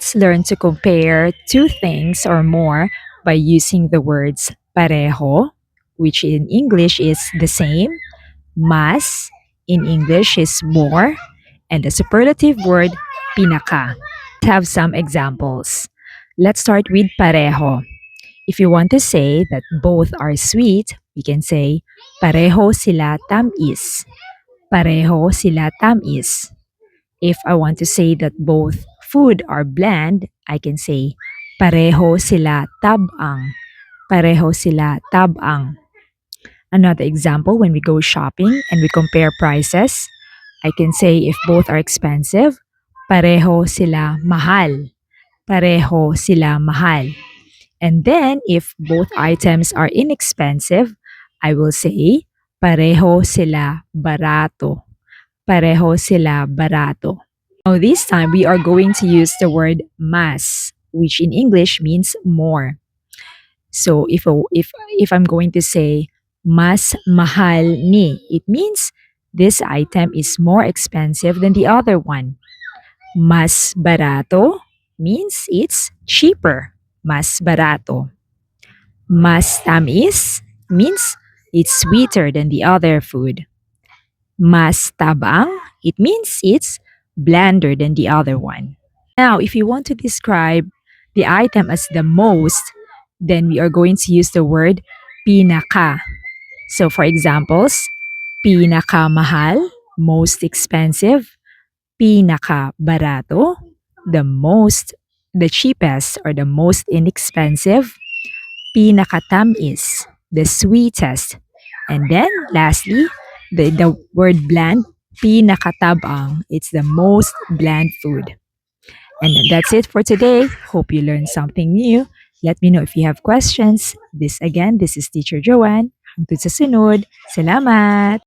Let's learn to compare two things or more by using the words pareho, which in English is the same, mas in English is more, and the superlative word pinaka. Let's have some examples. Let's start with pareho. If you want to say that both are sweet, we can say pareho sila tamis. Pareho sila tamis. If I want to say that both food are bland, I can say pareho sila tabang. Pareho sila tabang. Another example, when we go shopping and we compare prices, I can say if both are expensive, pareho sila mahal. Pareho sila mahal. And then if both items are inexpensive, I will say pareho sila barato. Pareho sila barato. Now this time we are going to use the word mas, which in English means more. So if I'm going to say mas mahal ni, it means this item is more expensive than the other one. Mas barato means it's cheaper. Mas barato. Mas tamis means it's sweeter than the other food. Mas tabang, it means it's blander than the other one. Now, if you want to describe the item as the most, then we are going to use the word pinaka. So for examples, pinaka mahal, most expensive, pinaka barato, the cheapest or the most inexpensive, pinaka tamis, the sweetest, and then lastly, the word bland, pinakatabang, it's the most bland food. And that's it for today. Hope you learned something new. Let me know if you have questions. This is Teacher Joanne. Hangtod sa sunod. Salamat!